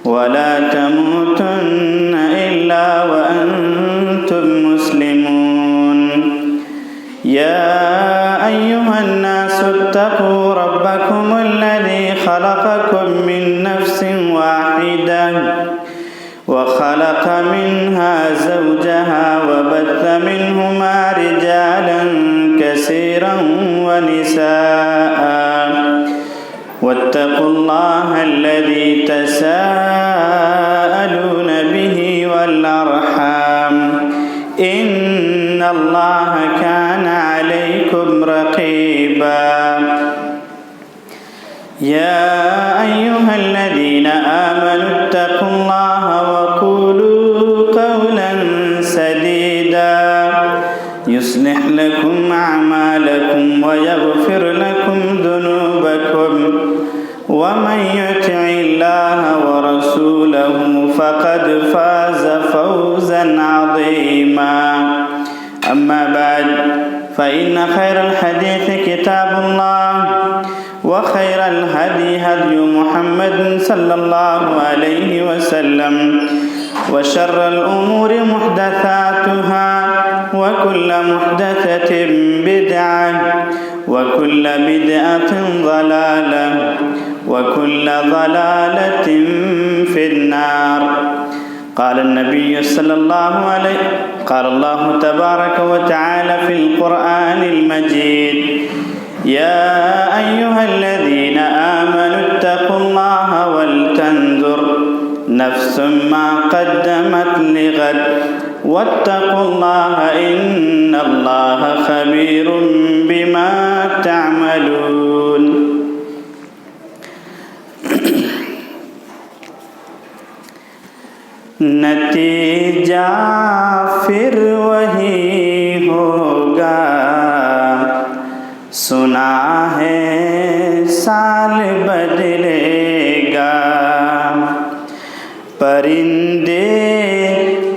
ولا تموتن إلا وأنتم مسلمون يا أيها الناس اتقوا ربكم الذي خلقكم من نفس واحدة وخلق منها زوجها وبث منهما رجالا كثيرا ونساء واتقوا الله الذي تساءلون به والأرحام إن الله كان عليكم رقيبا يا أيها الذين آمنوا اتقوا الله وقولوا قولا سديدا يصلح لكم أعمالكم ويغفر لكم ذنوبكم ومن يطع الله ورسوله فقد فاز فوزا عظيما أما بعد فإن خير الحديث كتاب الله وخير الهدي هدي محمد صلى الله عليه وسلم وشر الأمور محدثاتها وكل محدثة بدعة وكل بدعة ضلالة وكل ضلالة في النار قال النبي صلى الله عليه قال الله تبارك وتعالى في القرآن المجيد يا أيها الذين آمنوا اتقوا الله ولتنظر نفس ما قدمت لغد واتقوا الله إن الله خبير بما تعملون نتیجہ پھر وہی ہوگا سنا ہے سال بدلے گا پرندے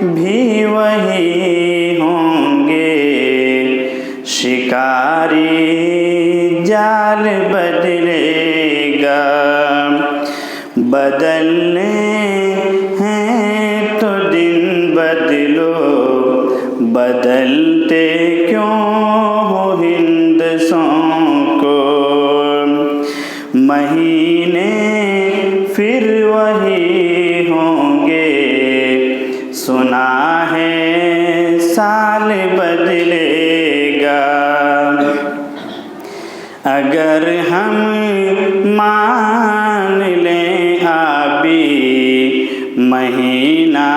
بھی وہی ہوں گے شکاری جال بدلے گا بدلنے ہیں تو دن بدلو بدلتے کیوں ہو ہندسوں کو مہینے پھر وہی ہوں گے سنا ہے سال بدلے گا اگر ہم مان لیں ابھی مہینہ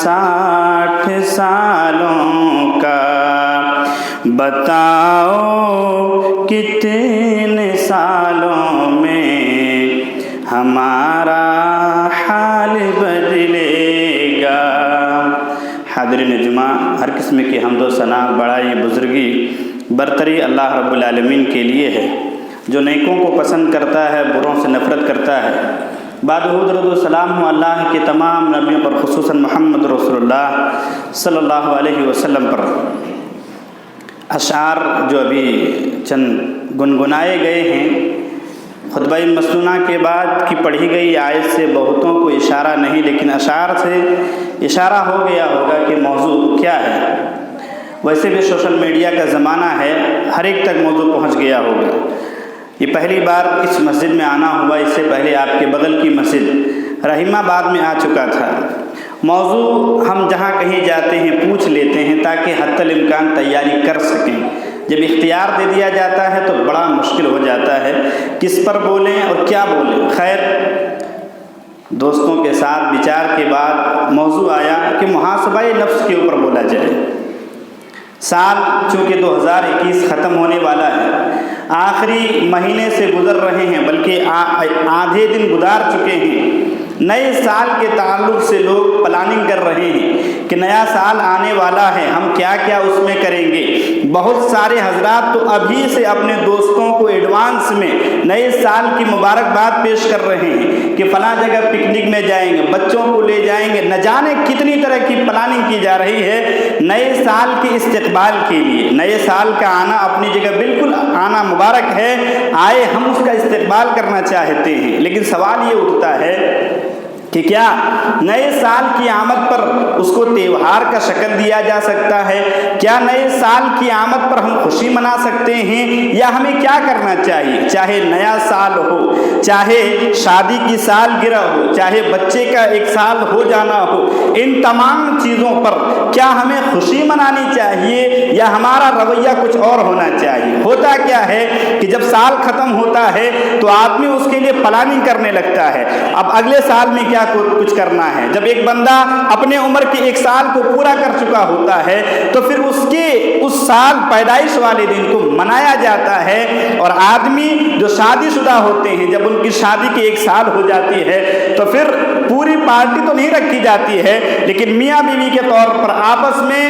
60 سالوں کا بتاؤ کتنے سالوں میں ہمارا حال بدلے گا۔ حاضرین جمعہ، ہر قسم کی حمد و ثنا، بڑائی، بزرگی، برتری اللہ رب العالمین کے لیے ہے، جو نیکوں کو پسند کرتا ہے، بروں سے نفرت کرتا ہے۔ بعد درود و سلام ہو اللہ کے تمام نبیوں پر، خصوصاً محمد رسول اللہ صلی اللہ علیہ وسلم پر۔ اشعار جو ابھی چند گنگنائے گئے ہیں، خطبہ مسنونہ کے بعد کی پڑھی گئی آیت سے بہتوں کو اشارہ نہیں، لیکن اشعار سے اشارہ ہو گیا ہوگا کہ موضوع کیا ہے۔ ویسے بھی سوشل میڈیا کا زمانہ ہے، ہر ایک تک موضوع پہنچ گیا ہوگا۔ یہ پہلی بار اس مسجد میں آنا ہوا، اس سے پہلے آپ کے بغل کی مسجد رحیم آباد میں آ چکا تھا۔ موضوع ہم جہاں کہیں جاتے ہیں پوچھ لیتے ہیں تاکہ حتی الامکان تیاری کر سکیں۔ جب اختیار دے دیا جاتا ہے تو بڑا مشکل ہو جاتا ہے کس پر بولیں اور کیا بولیں۔ خیر، دوستوں کے ساتھ وچار کے بعد موضوع آیا کہ محاسبہ نفس کے اوپر بولا جائے۔ سال چونکہ 2021 ختم ہونے والا ہے، آخری مہینے سے گزر رہے ہیں، بلکہ آدھے دن گزار چکے ہیں۔ نئے سال کے تعلق سے لوگ پلاننگ کر رہے ہیں کہ نیا سال آنے والا ہے، ہم کیا کیا اس میں کریں گے۔ بہت سارے حضرات تو ابھی سے اپنے دوستوں کو ایڈوانس میں نئے سال کی مبارکباد پیش کر رہے ہیں کہ فلاں جگہ پکنک میں جائیں گے، بچوں کو لے جائیں گے، نہ جانے کتنی طرح کی پلاننگ کی جا رہی ہے نئے سال کے استقبال کے لیے۔ نئے سال کا آنا اپنی جگہ بالکل آنا مبارک ہے، آئے ہم اس کا استقبال کرنا چاہتے ہیں، لیکن سوال یہ اٹھتا ہے کہ کیا نئے سال کی آمد پر اس کو تہوار کا شکل دیا جا سکتا ہے؟ کیا نئے سال کی آمد پر ہم خوشی منا سکتے ہیں؟ یا ہمیں کیا کرنا چاہیے؟ چاہے نیا سال ہو، چاہے شادی کی سالگرہ ہو، چاہے بچے کا 1 سال ہو جانا ہو، ان تمام چیزوں پر کیا ہمیں خوشی منانی چاہیے یا ہمارا رویہ کچھ اور ہونا چاہیے؟ ہوتا کیا ہے کہ جب سال ختم ہوتا ہے تو آدمی اس کے لیے پلاننگ کرنے لگتا ہے، اب اگلے سال میں کیا کچھ کرنا ہے۔ جب ایک بندہ اپنے عمر کے 1 سال کو پورا کر چکا ہوتا ہے تو پھر اس سال پیدائش والے دن کو منایا جاتا ہے، اور آدمی جو شادی شدہ ہوتے ہیں جب ان کی شادی کے 1 سال ہو جاتی ہے تو پھر پوری پارٹی تو نہیں رکھی جاتی ہے، لیکن میاں بیوی کے طور پر آپس میں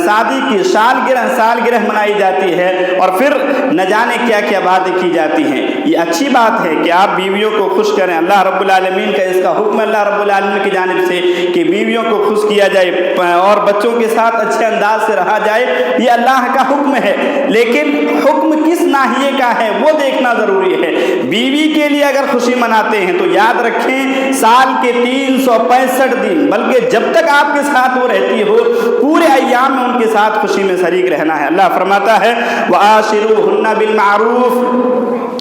شادی کی سالگرہ منائی جاتی ہے، اور پھر نہ جانے کیا کیا باتیں کی جاتی ہیں۔ یہ اچھی بات ہے کہ آپ بیویوں کو خوش کریں، اللہ رب العالمین کا اس کا حکم ہے اللہ رب العالمین کی جانب سے کہ بیویوں کو خوش کیا جائے اور بچوں کے ساتھ اچھے انداز سے رہا جائے، یہ اللہ کا حکم ہے، لیکن حکم کس ناحیے کا ہے وہ دیکھنا ضروری ہے۔ بیوی کے لیے اگر خوشی مناتے ہیں تو یاد رکھیں سال کے 365 دن، بلکہ جب تک آپ کے ساتھ وہ رہتی ہو پورے ایام میں ان کے ساتھ خوشی میں شریک رہنا ہے۔ اللہ فرماتا ہے وَعَاشِرُوهُنَّ بِالْمَعْرُوفِ،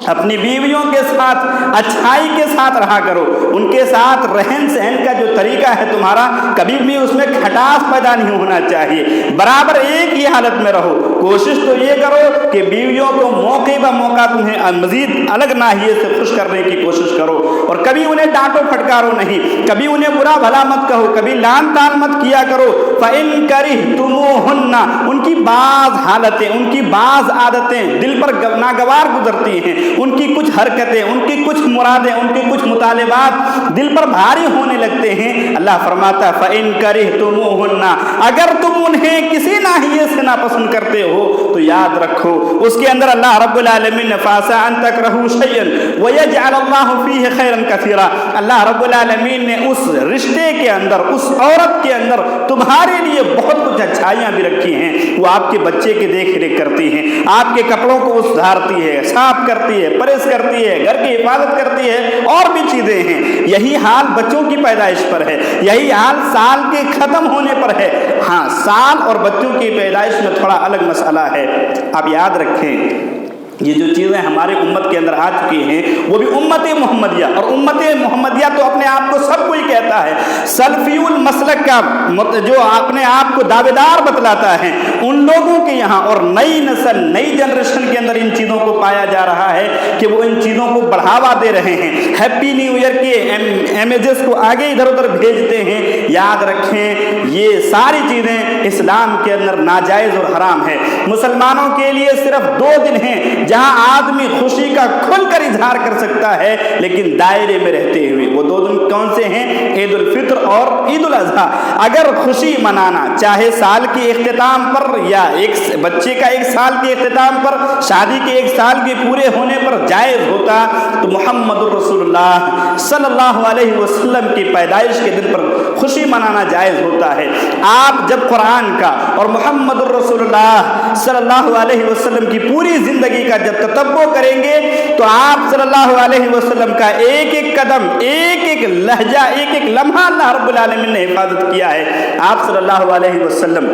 اپنی بیویوں کے ساتھ اچھائی کے ساتھ رہا کرو، ان کے ساتھ رہن سہن کا جو طریقہ ہے تمہارا کبھی بھی اس میں کھٹاس پیدا نہیں ہونا چاہیے، برابر ایک ہی حالت میں رہو۔ کوشش تو یہ کرو کہ بیویوں کو موقع بہ موقع تمہیں مزید الگ ناحیے سے خوش کرنے کی کوشش کرو، اور کبھی انہیں ڈانٹو پھٹکارو نہیں، کبھی انہیں برا بھلا مت کہو، کبھی لان تان مت کیا کرو۔ فَإِن كَرِهْتُمُوهُنَّ، ان کی بعض حالتیں، ان کی بعض عادتیں دل پر ناگوار گزرتی ہیں، ان کی کچھ حرکتیں، ان کی کچھ مرادیں، ان کے کچھ مطالبات دل پر بھاری ہونے لگتے ہیں، اللہ فرماتا ہے فَإِن كَرِهْتُمُوهُنَّ، اگر تم انہیں کسی ناحیے سے ناپسند کرتے ہو تو یاد رکھو اس کے اندر اللہ رب العالمین نے فَعَسَىٰ أَن تَكْرَهُوا شَيْئًا وَيَجْعَلَ اللَّهُ فِيهِ خَيْرًا كَثِيرًا، اللہ رب العالمین نے اس رشتے کے اندر، اس عورت کے اندر تمہارے لیے بہت کچھ اچھائیاں بھی رکھی ہیں۔ وہ آپ کے بچے کی دیکھ ریکھ کرتی ہیں، آپ کے کپڑوں کو سدھارتی ہے، صاف کرتی ہے، پریس کرتی ہے، گھر کی حفاظت کرتی ہے، اور بھی چیزیں ہیں۔ یہی حال بچوں کی پیدائش پر ہے، یہی حال سال کے ختم ہونے پر ہے۔ ہاں، سال اور بچوں کی پیدائش میں تھوڑا الگ مسئلہ ہے۔ آپ یاد رکھیں یہ جو چیزیں ہمارے امت کے اندر آ چکی ہیں وہ بھی امت محمدیہ، اور امت محمدیہ تو اپنے آپ کو سب کوئی کہتا ہے، سلفی المسلک کا جو اپنے آپ کو دعوے دار بتلاتا ہے ان لوگوں کے یہاں، اور نئی نسل نئی جنریشن کے اندر ان چیزوں کو پایا جا رہا ہے کہ وہ ان چیزوں کو بڑھاوا دے رہے ہیں، ہیپی نیو ایئر کے امیجز کو آگے ادھر ادھر بھیجتے ہیں۔ یاد رکھیں یہ ساری چیزیں اسلام کے اندر ناجائز اور حرام ہے۔ مسلمانوں کے لیے صرف 2 دن ہیں جہاں آدمی خوشی کا کھل کر اظہار کر سکتا ہے، لیکن دائرے میں رہتے ہوئے۔ وہ 2 دن کون سے ہیں؟ عید الفطر اور عید الاضحیٰ۔ اگر خوشی منانا چاہے سال کے اختتام پر یا ایک بچے کا 1 سال کے اختتام پر، شادی کے 1 سال کے پورے ہونے پر جائز ہوتا تو محمد الرسول اللہ صلی اللہ علیہ وسلم کی پیدائش کے دن پر خوشی منانا جائز ہوتا ہے۔ آپ جب قرآن کا اور محمد الرسول اللہ صلی اللہ علیہ وسلم کی پوری زندگی کا جب تتبع کریں گے تو آپ صلی اللہ علیہ وسلم کا ایک ایک قدم، ایک ایک لہجہ، ایک ایک لمحہ اللہ رب العالمین نے حفاظت کیا ہے۔ آپ صلی اللہ علیہ وسلم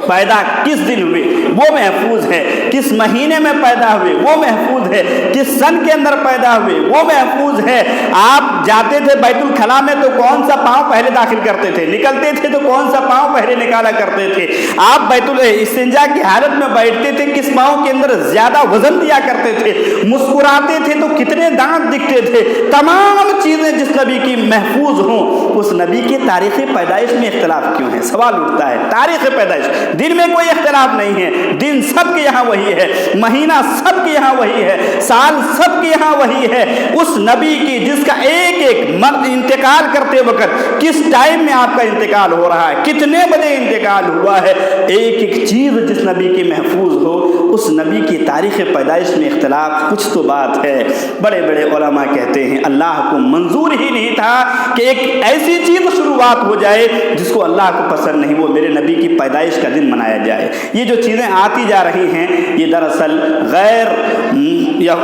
پیدا کس دن ہوئے وہ محفوظ ہے، کس مہینے میں پیدا ہوئے وہ محفوظ ہے، کس سن کے اندر پیدا ہوئے وہ محفوظ ہے۔ آپ جاتے تھے بیت الخلاء میں تو کون سا پاؤں پہلے داخل کرتے تھے، نکلتے تھے تو کون سا پاؤں پہلے نکالا کرتے تھے۔ آپ بیت الاستنجا کی حالت میں بیٹھتے تھے کس پاؤں کے اندر زیادہ وزن دیا کرتے تھے، مسکراتے تھے تو کتنے دانت دکھتے تھے۔ تمام چیزیں جس نبی کی محفوظ ہوں، اس نبی کی تاریخ پیدائش میں اختلاف کیوں ہے؟ سوال اٹھتا ہے۔ تاریخ پیدائش دن میں کوئی اختلاف نہیں ہے، دن سب کے یہاں وہی ہے، مہینہ سب کے یہاں وہی ہے، سال سب کے یہاں وہی ہے۔ اس نبی کی جس کا ایک ایک انتقال کرتے وقت کس ٹائم میں آپ کا انتقال ہو رہا ہے، کتنے بجے انتقال ہوا ہے، ایک ایک چیز جس نبی کی محفوظ ہو، اس نبی کی تاریخ پیدائش میں اختلاف کچھ تو بات ہے۔ بڑے بڑے علماء کہتے ہیں اللہ کو منظور ہی نہیں تھا کہ ایک ایسی چیز شروعات ہو جائے جس کو اللہ کو پسند نہیں، وہ میرے نبی کی پیدائش کا دن دن منایا جائے. یہ جو چیزیں آتی جا رہی ہیں یہ دراصل غیر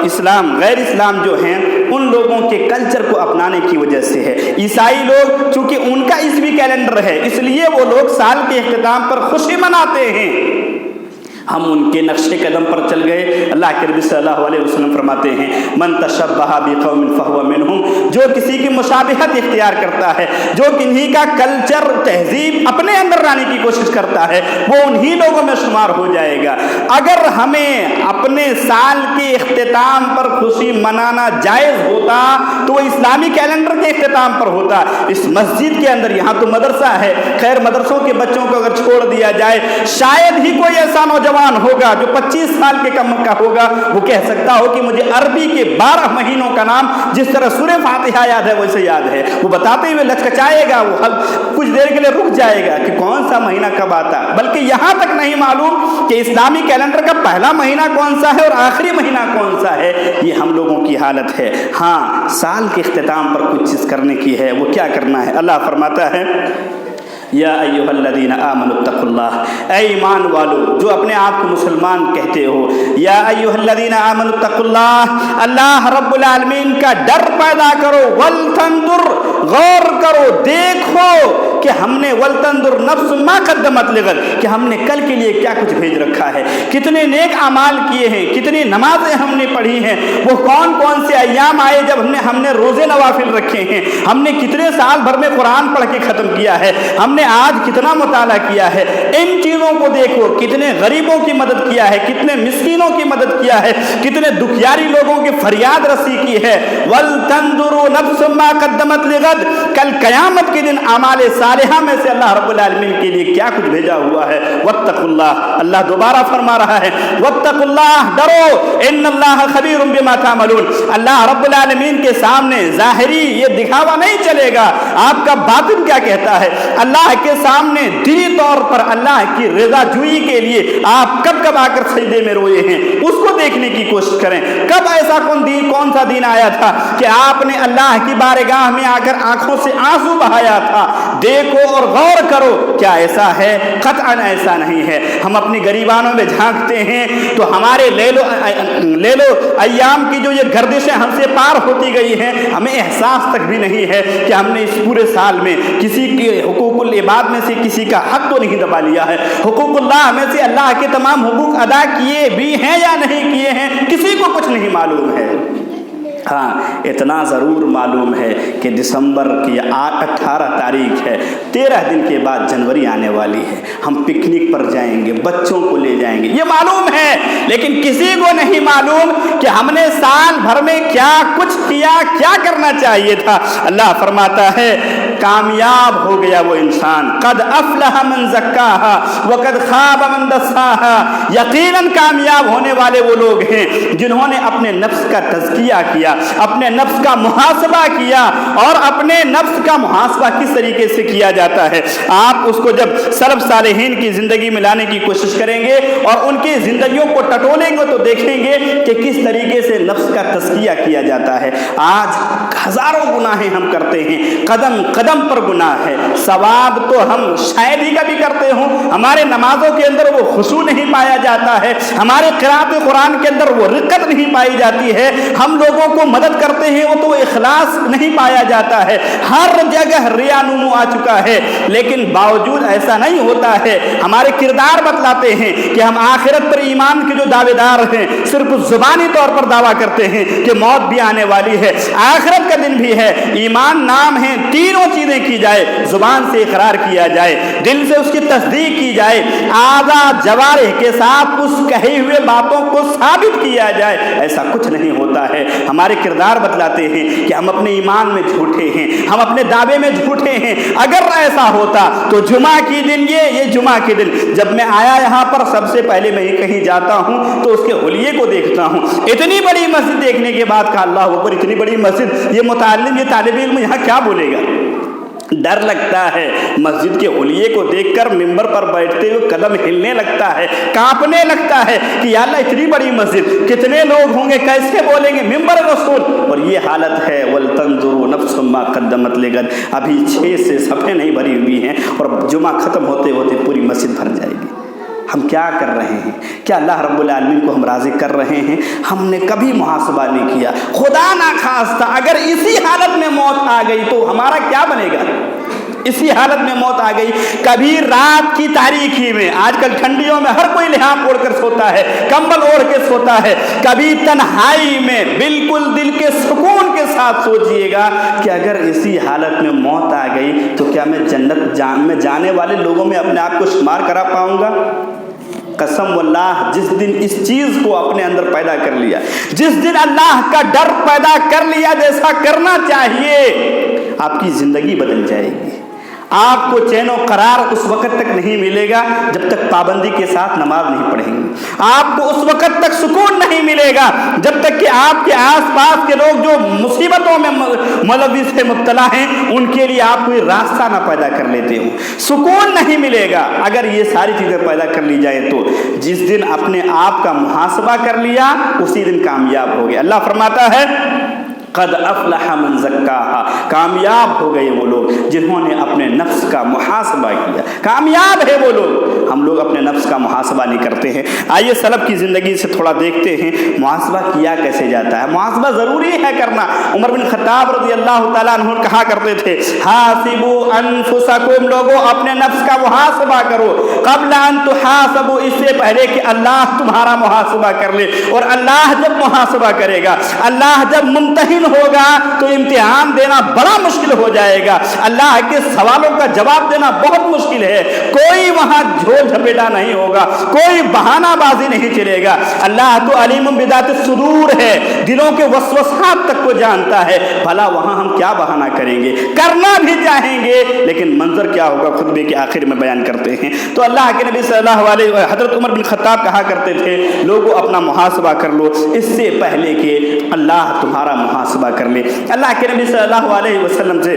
اسلام جو ہیں ان لوگوں کے کلچر کو اپنانے کی وجہ سے ہے. عیسائی لوگ چونکہ ان کا عیسوی کیلنڈر ہے اس لیے وہ لوگ سال کے اختتام پر خوشی مناتے ہیں. ہم ان کے نقش قدم پر چل گئے. اللہ کے نبی صلی اللہ علیہ وسلم فرماتے ہیں من تشبہ بقوم فہو منہم، جو کسی کی مشابہت اختیار کرتا ہے، جو کنہیں کا کلچر تہذیب اپنے اندر لانے کی کوشش کرتا ہے وہ انہی لوگوں میں شمار ہو جائے گا. اگر ہمیں اپنے سال کے اختتام پر خوشی منانا جائز ہوتا تو وہ اسلامی کیلنڈر کے اختتام پر ہوتا. اس مسجد کے اندر یہاں تو مدرسہ ہے، خیر مدرسوں کے بچوں کو اگر چھوڑ دیا جائے شاید ہی کوئی ایسا نوجوان ہوگا جو 25 سال کے کم کا ہوگا وہ کہہ سکتا ہو کہ مجھے عربی کے 12 مہینوں کا نام جس طرح سورہ فاتحہ یاد ہے ویسے یاد ہے. وہ بتاتے ہوئے لچکچائے گا، وہ کچھ دیر کے لیے رک جائے گا کہ کون سا مہینہ کب آتا. بلکہ یہاں تک نہیں معلوم کہ اسلامی کیلنڈر کا پہلا مہینہ کون سا ہے اور آخری مہینہ کون سا ہے. یہ ہم لوگوں کی حالت ہے. ہاں سال کے اختتام پر کچھ چیز کرنے کی ہے، وہ کیا کرنا ہے؟ اللہ فرماتا ہے یا ایھا الذین آمنوا اتقوا اللہ، اے ایمان والو جو اپنے آپ کو مسلمان کہتے ہو، یا ایھا الذین آمنوا اتقوا اللہ، اللہ رب العالمین کا ڈر پیدا کرو، ولتنظر غور کرو، دیکھو کہ ہم نے ولتنظر نفس ما قدمت لغد، کہ ہم نے کل کے لیے کیا کچھ بھیج رکھا ہے. کتنے نیک اعمال کیے ہیں، کتنی نمازیں ہم نے پڑھی ہیں، وہ کون کون سے ایام آئے جب ہم نے روزے نوافل رکھے ہیں، ہم نے کتنے سال بھر میں قرآن پڑھ کے ختم کیا ہے، ہم نے آج کتنا مطالعہ کیا ہے. ان چیزوں کو دیکھو، کتنے غریبوں کی مدد کیا ہے، کتنے مسکینوں کی مدد کیا ہے، کتنے دکھیاری لوگوں کی فریاد رسی کی ہے. وَلْتَنْظُرُوا نَفْسٌ مَا قَدَّمَتْ لِغَدٍ، کل قیامت کے دن اعمال صالحہ میں سے اللہ رب العالمین کے لیے کیا کچھ بھیجا ہوا ہے. وَاتَّقُوا اللَّهَ، اللہ دوبارہ فرما رہا ہے وَاتَّقُوا اللَّهَ، ڈرو، إِنَّ اللَّهَ خَبِيرٌ بِمَا تَعْمَلُونَ. اللہ رب العالمین کے سامنے ظاہری یہ دکھاوا نہیں چلے گا آپ کا باطن کیا کہتا ہے. اللہ کے سامنے دلی طور پر اللہ کی رضا جوئی کے لیے آپ کب کب آ کر سجدے میں روئے ہیں اس کو دیکھنے کی کوشش کریں. کب ایسا کون سا دن آیا تھا کہ آپ نے اللہ کی بارگاہ میں آ کر آنکھوں سے آنسو بہایا تھا. دیکھو اور غور کرو، کیا ایسا ہے؟ قطعاً ایسا نہیں ہے. ہم اپنی گریبانوں میں جھانکتے ہیں تو ہمارے لے لو ایام کی جو یہ گردشیں ہم سے پار ہوتی گئی ہیں ہمیں احساس تک بھی نہیں ہے کہ ہم نے اس پورے سال میں کسی کے حقوق العباد میں سے کسی کا حق تو نہیں دبا لیا ہے. حقوق اللہ میں سے اللہ کے تمام حقوق ادا کیے بھی ہیں یا نہیں کیے ہیں کسی کو کچھ نہیں معلوم ہے. ہاں اتنا ضرور معلوم ہے کہ دسمبر کی 18 تاریخ ہے، 13 دن کے بعد جنوری آنے والی ہے. ہم پکنک پر جائیں گے، بچوں کو لے جائیں گے، یہ معلوم ہے. لیکن کسی کو نہیں معلوم کہ ہم نے سال بھر میں کیا کچھ کیا، کیا کرنا چاہیے تھا. اللہ فرماتا ہے کامیاب ہو گیا وہ انسان، قد افلح من زکاہا وقد خاب من دساہا. یقیناً کامیاب ہونے والے وہ لوگ ہیں جنہوں نے اپنے نفس کا تزکیہ کیا، اپنے نفس کا محاسبہ کیا. اور اپنے نفس کا محاسبہ کس طریقے سے کیا جاتا ہے؟ آپ اس کو جب سلف صالحین کی زندگی میں لانے کی کوشش کریں گے اور ان کی زندگیوں کو ٹٹولیں گے تو دیکھیں گے کہ کس طریقے سے نفس کا تزکیہ کیا جاتا ہے. آج ہزاروں گناہیں ہم کرتے ہیں، قدم قدم پر گناہ ہے. ثواب تو ہم شاید ہی کبھی کرتے ہوں، ہمارے نمازوں کے اندر وہ خشوع نہیں پایا جاتا ہے، ہمارے قرات قرآن کے اندر وہ رقت نہیں پائی جاتی ہے، ہم لوگوں کو مدد کرتے ہیں وہ تو اخلاص نہیں پایا جاتا ہے. ہر جگہ ریا نمو آ چکا ہے. لیکن باوجود ایسا نہیں ہوتا ہے. ہمارے کردار بتلاتے ہیں کہ ہم آخرت پر ایمان کے جو دعوے دار ہیں صرف زبانی طور پر دعویٰ کرتے ہیں کہ موت بھی آنے والی ہے، آخرت کا دن بھی ہے، ایمان نام ہے، تینوں چیزیں کی جائے، زبان سے اقرار کیا جائے، دل سے اس کی تصدیق کی جائے، اعضاء جوارح کے ساتھ اس کہے ہوئے باتوں کو ثابت کیا جائے. ایسا کچھ نہیں ہوتا ہے. ہمارے کردار بتلاتے ہیں کہ ہم اپنے ایمان میں جھوٹے ہیں، ہم اپنے دعوے میں جھوٹے ہیں. اگر ایسا ہوتا تو جمعہ کی دن یہ جمعہ کے دن جب میں آیا یہاں پر سب سے پہلے میں کہیں جاتا ہوں تو اس کے حلیے کو دیکھتا ہوں. اتنی بڑی مسجد دیکھنے کے بعد کہا اللہ اکبر، اتنی بڑی مسجد، یہ متعلم یہ طالب علم یہاں کیا بولے گا؟ ڈر لگتا ہے. مسجد کے حلیے کو دیکھ کر ممبر پر بیٹھتے ہوئے قدم ہلنے لگتا ہے، کانپنے لگتا ہے کہ یا اللہ اتنی بڑی مسجد، کتنے لوگ ہوں گے، کیسے بولیں گے ممبر رسول. اور یہ حالت ہے وَلْتَنْظُرُوا نَفْسٌ مَا قَدَّمَتْ لِغَدٍ. ابھی 6 سے صفحے نہیں بھری ہوئی ہیں اور جمعہ ختم ہوتے ہوتے پوری مسجد بھر جائے گی. ہم کیا کر رہے ہیں؟ کیا اللہ رب العالمین کو ہم راضی کر رہے ہیں؟ ہم نے کبھی محاسبہ نہیں کیا۔ خدا نخواستہ اگر اسی حالت میں موت آ گئی تو ہمارا کیا بنے گا؟ اسی حالت میں موت آ گئی، کبھی رات کی تاریکی میں، آج کل ٹھنڈیوں میں ہر کوئی لحاف اوڑھ کر سوتا ہے، کمبل اوڑھ کے سوتا ہے، کبھی تنہائی میں بالکل دل کے سکون کے ساتھ سوچئے گا کہ اگر اسی حالت میں موت آ گئی تو کیا میں جنت میں جانے والے لوگوں میں اپنے آپ کو شمار کرا پاؤں گا؟ قسم واللہ، جس دن اس چیز کو اپنے اندر پیدا کر لیا، جس دن اللہ کا ڈر پیدا کر لیا جیسا کرنا چاہیے، آپ کی زندگی بدل جائے گی۔ آپ کو چین و قرار اس وقت تک نہیں ملے گا جب تک پابندی کے ساتھ نماز نہیں پڑھیں گے۔ آپ کو اس وقت تک سکون نہیں ملے گا جب تک کہ آپ کے آس پاس کے لوگ جو مصیبتوں میں ملوث سے مبتلا ہیں ان کے لیے آپ کوئی راستہ نہ پیدا کر لیتے ہوں۔ سکون نہیں ملے گا اگر یہ ساری چیزیں پیدا کر لی جائیں تو۔ جس دن اپنے آپ کا محاسبہ کر لیا اسی دن کامیاب ہو گئے۔ اللہ فرماتا ہے قد افلح من زکاہا، کامیاب ہو گئے وہ لوگ جنہوں نے اپنے نفس کا محاسبہ کیا۔ کامیاب ہے وہ لوگ۔ ہم لوگ اپنے نفس کا محاسبہ نہیں کرتے ہیں۔ آئیے سلف کی زندگی سے تھوڑا دیکھتے ہیں محاسبہ کیا کیسے جاتا ہے۔ محاسبہ ضروری ہے کرنا۔ عمر بن خطاب رضی اللہ تعالیٰ عنہ کہا کرتے تھے حاسبوا انفسکم، لوگوں اپنے نفس کا محاسبہ کرو، قبل ان تحاسبوا، اس سے پہلے کہ اللہ تمہارا محاسبہ کر لے۔ اور اللہ جب محاسبہ کرے گا، اللہ جب ممتحن ہوگا تو امتحان دینا بڑا مشکل ہو جائے گا۔ اللہ کے سوالوں کا جواب دینا بہت مشکل ہے۔ کوئی وہاں جھول جھپیٹا نہیں ہوگا، کوئی بہانہ بازی نہیں چلے گا۔ اللہ تو علیم بذات الصدور ہے، دلوں کے وسوسات تک کو جانتا ہے۔ بھلا وہاں ہم کیا بہانہ کریں گے؟ کرنا بھی چاہیں گے لیکن منظر کیا ہوگا خطبے کے آخر میں بیان کرتے ہیں۔ تو اللہ کے نبی صلی اللہ علیہ وسلم، حضرت عمر بن خطاب کہا کرتے تھے لوگوں اپنا محاسبہ کر لو اس سے پہلے کہ اللہ تمہارا محاسبہ کر لے۔ اللہ کے نبی صلی اللہ علیہ وسلم سے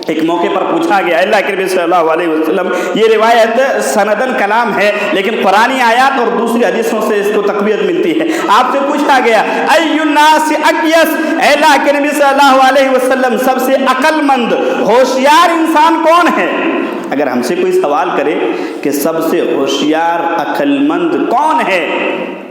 ایک موقع پر پوچھا گیا، اللہ کے نبی صلی اللہ علیہ وسلم، یہ روایت سندن کلام ہے لیکن قرآنی آیات اور دوسری حدیثوں سے اس کو تقویت ملتی ہے۔ آپ سے پوچھا گیا ای الناس اکیس، اے اللہ کے نبی صلی اللہ علیہ وسلم سب سے عقل مند ہوشیار انسان کون ہے؟ اگر ہم سے کوئی سوال کرے کہ سب سے ہوشیار عقل مند کون ہے،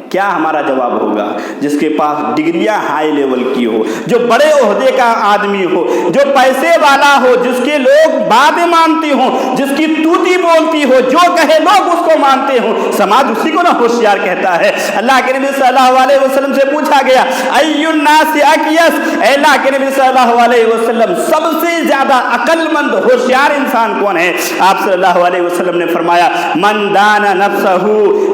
کیا ہمارا جواب ہوگا؟ جس کے پاس ڈگریاں ہائی لیول کی ہو، جو بڑے عہدے کا آدمی ہو، جو پیسے والا ہو، جس کے لوگ باتیں مانتی ہوں، جس کی توتی بولتی ہو، جو کہے لوگ اس کو مانتے ہوں، سماج اسی کو نہ ہوشیار کہتا ہے۔ اللہ کے نبی صلی اللہ علیہ وسلم سے پوچھا گیا ای الناس اکیس، اے اللہ کے نبی صلی اللہ علیہ وسلم سب سے زیادہ عقل مند ہوشیار انسان کون ہے؟ آپ صلی اللہ علیہ وسلم نے فرمایا من دان نفسہ،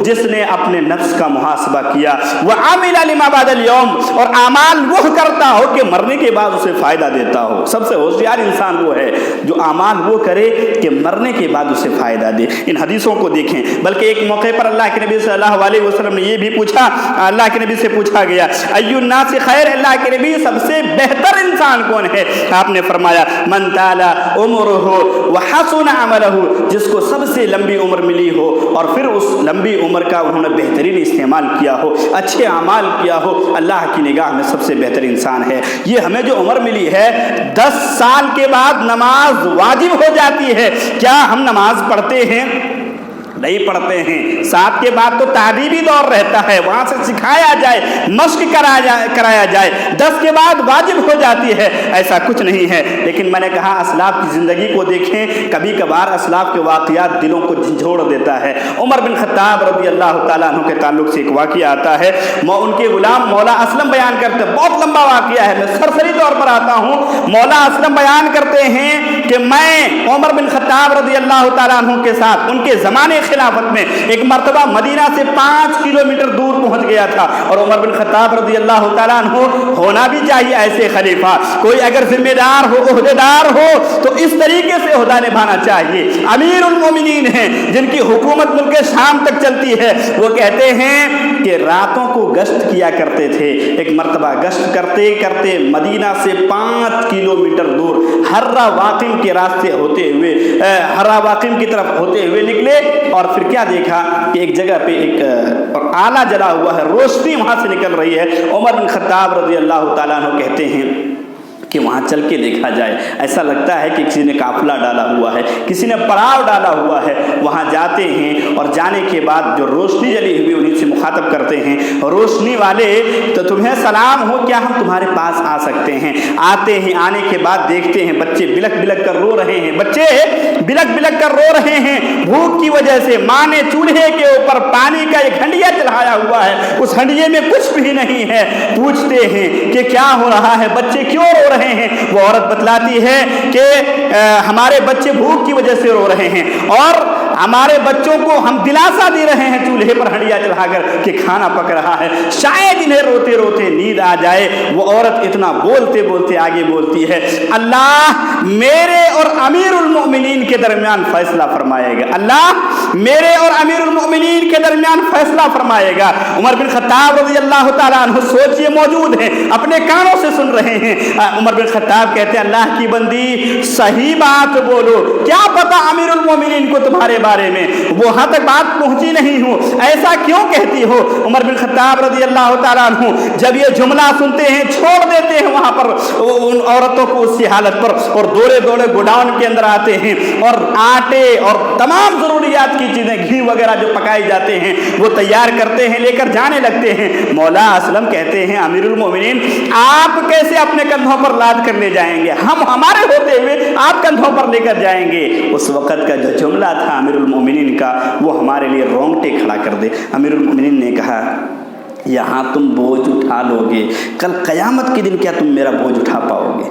جس نے اپنے نفس کا محاسبہ کیا، وعمل لما بعد اليوم، اور اعمال وہ کرتا ہو کہ مرنے کے بعد اسے فائدہ دیتا ہو۔ سب سے ہوشیار انسان وہ ہے جو اعمال وہ کرے کہ مرنے کے بعد اسے فائدہ دے۔ ان حدیثوں کو دیکھیں۔ بلکہ ایک موقع پر اللہ کے نبی صلی اللہ علیہ وسلم نے یہ بھی پوچھا، اللہ کے نبی سے پوچھا گیا ای الناس خیر، اللہ کے نبی سب سے بہتر انسان کون ہے؟ آپ نے فرمایا من طال عمرہ وحسن عملہ، جس کو سب سے لمبی عمر ملی ہو اور پھر اس لمبی عمر کا انہوں نے بہترین استعمال کیا ہو، اچھے اعمال کیا ہو، اللہ کی نگاہ میں سب سے بہتر انسان ہے۔ یہ ہمیں جو عمر ملی ہے 10 سال کے بعد نماز واجب ہو جاتی ہے، کیا ہم نماز پڑھتے ہیں؟ نہیں پڑھتے ہیں۔ 7 کے بعد تو تعلیمی دور رہتا ہے، وہاں سے سکھایا جائے، مشق کرایا جائے، 10 کے بعد واجب ہو جاتی ہے، ایسا کچھ نہیں ہے۔ لیکن میں نے کہا اسلاف کی زندگی کو دیکھیں، کبھی کبھار اسلاف کے واقعات دلوں کو جھنجھوڑ دیتا ہے۔ عمر بن خطاب رضی اللہ تعالیٰ عنہ کے تعلق سے ایک واقعہ آتا ہے، ان کے غلام مولا اسلم بیان کرتے ہیں، بہت لمبا واقعہ ہے، میں سرسری طور پر آتا ہوں۔ مولا اسلم بیان کرتے ہیں کہ میں عمر بن خطاب رضی اللہ تعالیٰ عنہ کے ساتھ ان کے زمانے خلافت میں ایک مرتبہ مدینہ سے 5 کلومیٹر دور پہنچ گیا تھا، اور عمر بن خطاب رضی اللہ تعالیٰ عنہ ہونا بھی چاہیے ایسے خلیفہ، کوئی اگر ذمہ دار ہو، عہدیدار ہو تو اس طریقے سے عہدہ نبھانا چاہیے۔ امیر المومنین ہیں جن کی حکومت ملک شام تک چلتی ہے، وہ کہتے ہیں کہ راتوں کو گشت کیا کرتے تھے۔ ایک مرتبہ گشت کرتے کرتے مدینہ سے 5 کلومیٹر دور ہرہ واقم کے راستے ہوتے ہوئے ہرہ واقم کی طرف ہوتے ہوئے نکلے، اور پھر کیا دیکھا کہ ایک جگہ پہ ایک آلہ جلا ہوا ہے، روشنی وہاں سے نکل رہی ہے۔ عمر بن خطاب رضی اللہ تعالیٰ عنہ کہتے ہیں کہ وہاں چل کے دیکھا جائے. ایسا لگتا ہے کہ کسی نے قافلہ ڈالا ہوا ہے, کسی نے پڑاؤ ڈالا ہوا ہے. وہاں جاتے ہیں اور جانے کے بعد جو روشنی جلی ہوئی انہیں سے مخاطب کرتے ہیں, روشنی والے تو تمہیں سلام ہو, کیا ہم تمہارے پاس آ سکتے ہیں؟ آتے ہیں, آنے کے بعد دیکھتے ہیں بچے بلک بلک کر رو رہے ہیں, بچے بلک بلک کر رو رہے ہیں بھوک کی وجہ سے. ماں نے چولہے کے اوپر پانی کا ایک ہنڈیا چڑھایا ہوا ہے, اس ہنڈیے میں کچھ بھی نہیں ہے. پوچھتے ہیں کہ کیا ہو رہا ہے, بچے کیوں رو رہے ہیں؟ وہ عورت بتلاتی ہے کہ ہمارے بچے بھوک کی وجہ سے رو رہے ہیں اور ہمارے بچوں کو ہم دلاسا دے رہے ہیں چولہے پر ہنڈیا چڑھا کر کہ کھانا پک رہا ہے, شاید انہیں روتے روتے نیند آ جائے. وہ عورت اتنا بولتے بولتے آگے بولتی ہے, اللہ میرے اور امیر المؤمنین کے درمیان فیصلہ فرمائے گا, اللہ میرے اور امیر المؤمنین کے درمیان فیصلہ فرمائے گا. عمر بن خطاب رضی اللہ تعالیٰ عنہ سوچئے موجود ہیں, اپنے کانوں سے سن رہے ہیں. عمر بن خطاب کہتے ہیں اللہ کی بندی صحیح بات بولو, کیا پتا امیر المؤمنین کو تمہارے بارے میں وہاں تک بات پہنچی نہیں ہو, ایسا کیوں کہتی ہو؟ عمر بن خطاب رضی اللہ تعالیٰ عنہ جب یہ جملہ سنتے ہیں چھوڑ دیتے ہیں وہاں پر ان عورتوں کو اسی حالت پر, اور دوڑے دوڑے گوڈاؤن کے اندر آتے ہیں اور آٹے اور تمام ضروریات کی چیزیں, گھی وغیرہ جو پکائے جاتے ہیں وہ تیار کرتے ہیں, لے کر جانے لگتے ہیں. مولا اسلم کہتے ہیں امیر المؤمنین آپ کیسے اپنے کندھوں پر لاد کر لے جائیں گے, ہم ہمارے ہوتے ہوئے آپ کندھوں پر لے کر جائیں گے. اس وقت کا جو جملہ تھا امیر المؤمنین کا وہ ہمارے لیے رونگٹے کھڑا کر دے. امیر المؤمنین نے کہا یہاں تم بوجھ اٹھا لو گے, کل قیامت کے دن کیا تم میرا بوجھ اٹھا پاؤ گے؟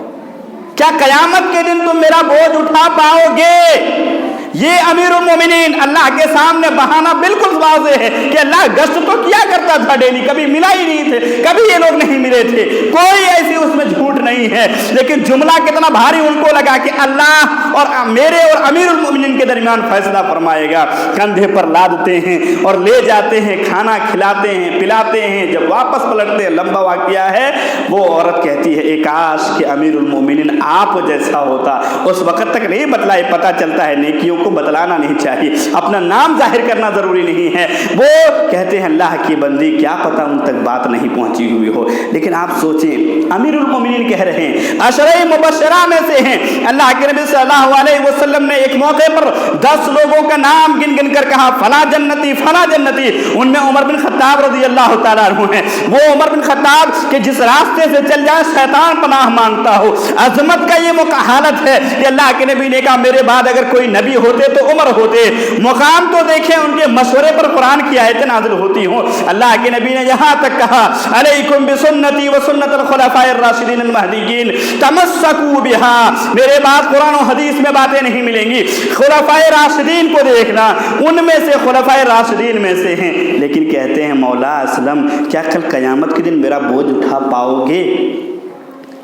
کیا قیامت کے دن تم میرا بوجھ اٹھا پاؤ گے؟ یہ امیر المومنین اللہ کے سامنے بہانہ بالکل واضح ہے کہ اللہ گشت تو کیا کرتا تھا ڈیلی, کبھی ملا ہی نہیں تھے, کبھی یہ لوگ نہیں ملے تھے, کوئی ایسی اس میں جھوٹ نہیں ہے. لیکن جملہ کتنا بھاری ان کو لگا کہ اللہ اور میرے اور امیر المومنین کے درمیان فیصلہ فرمائے گا. کندھے پر لادتے ہیں اور لے جاتے ہیں, کھانا کھلاتے ہیں, پلاتے ہیں. جب واپس پلٹتے ہیں, لمبا واقعہ ہے, وہ عورت کہتی ہے ایک کاش کہ امیر المومنین آپ جیسا ہوتا. اس وقت تک نہیں بتلائے, پتہ چلتا ہے نیکیوں کو بتلانا نہیں چاہیے, اپنا نام ظاہر کرنا ضروری نہیں ہے. وہ کہتے ہیں اللہ کی بندی کیا پتہ ان تک بات نہیں پہنچی ہوئی ہو. لیکن آپ سوچیں امیر المومنین کہہ رہے ہیں, عشرہ مبشرہ میں سے ہیں. اللہ کے نبی صلی اللہ علیہ وسلم نے ایک موقع پر 10 لوگوں کا نام گن گن کر کہا فلاں جنتی فلاں جنتی. ان میں عمر بن خطاب رضی اللہ تعالیٰ عنہ ہیں. وہ عمر بن خطاب کہ جس راستے سے چل جائے شیطان پناہ مانگتا ہو. عظمت کا یہ حالت ہے کہ اللہ کے نبی نے کہا میرے بعد اگر کوئی نبی ہوتے تو عمر ہوتے. مقام تو دیکھیں ان کے مشورے پر قرآن کی آیتیں نازل ہوتی ہوں. اللہ کے نبی نے یہاں تک کہا علیکم بسنتی وسنت الخلفاء الراشدین المہدیین تمسکوا بها. میرے بعد قرآن و حدیث میں باتیں نہیں ملیں گی, خلفاء راشدین کو دیکھنا, ان میں سے خلفاء راشدین میں سے ہیں. لیکن کہتے ہیں مولا اسلم کیا کل قیامت کے دن میرا بوجھ اٹھا پاؤ گے؟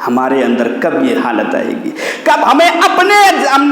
ہمارے اندر کب یہ حالت آئے گی, کب ہمیں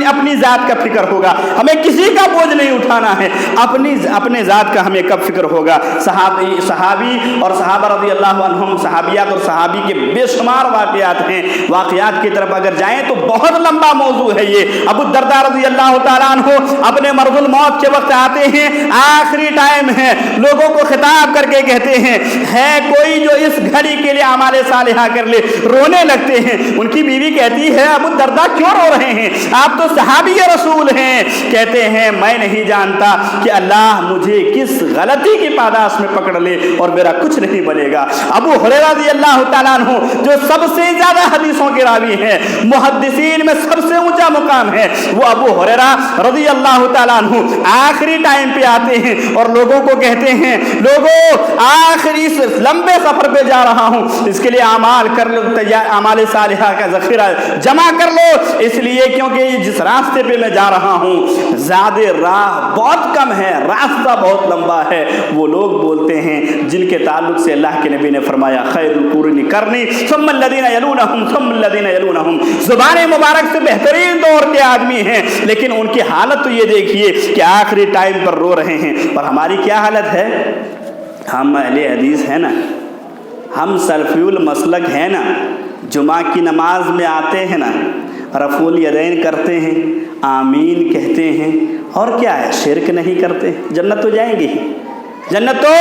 اپنی ذات کا فکر ہوگا, ہمیں کسی کا بوجھ نہیں اٹھانا ہے, اپنے ذات کا ہمیں کب فکر ہوگا. صحابی اور صحابہ رضی اللہ عنہم, صحابیات اور صحابی کے بے شمار واقعات ہیں. واقعات کی طرف اگر جائیں تو بہت لمبا موضوع ہے یہ. ابو الدرداء رضی اللہ تعالیٰ عنہ اپنے مرض الموت کے وقت آتے ہیں, آخری ٹائم ہے, لوگوں کو خطاب کر کے کہتے ہیں ہے کوئی جو اس گھڑی کے لیے اعمال صالحہ کر لے. رونے لگتے ہیں. ان کی بیوی کہتی ہے ابو الدرداء کیوں رو رہے ہیں, آپ تو صحابی رسول ہیں. کہتے ہیں میں نہیں جانتا کہ اللہ مجھے کس غلطی کی پاداش میں پکڑ لے اور میرا کچھ نہیں بنے گا. ابو ہریرہ رضی اللہ تعالیٰ عنہ جو سب سے زیادہ حدیثوں کے راوی ہیں, محدثین میں سب سے اونچا مقام ہے, وہ ابو ہریرہ رضی اللہ تعالیٰ عنہ آخری ٹائم پہ آتے ہیں اور لوگوں کو کہتے ہیں لوگوں آخری اس لمبے سفر پہ جا رہا ہوں, اس کے لیے اعمال کر لو, اعمال صالحہ کا ذخیرہ جمع کر لو, اس لیے کیونکہ جس راستے پہ میں جا رہا ہوں زیادہ راہ بہت کم ہے, راستہ بہت لمبا ہے. وہ لوگ بولتے ہیں جن کے تعلق سے اللہ کے نبی نے فرمایا خیر القرون قرنی ثم الذین یلونہم ثم الذین یلونہم. زبان مبارک سے بہترین دور کے آدمی ہیں, لیکن ان کی حالت تو یہ دیکھیے کہ آخری ٹائم پر رو رہے ہیں. اور ہماری کیا حالت ہے؟ ہم اہل حدیث ہیں نا, ہم سلفی المسلک ہیں نا, جمعہ کی نماز میں آتے ہیں نا, رفع الیدین کرتے ہیں, آمین کہتے ہیں, اور کیا ہے شرک نہیں کرتے, جنت تو جائیں گے ہی, جنت تو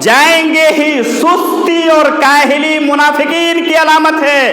جائیں گے ہی. سستی اور کاہلی منافقین کی علامت ہے.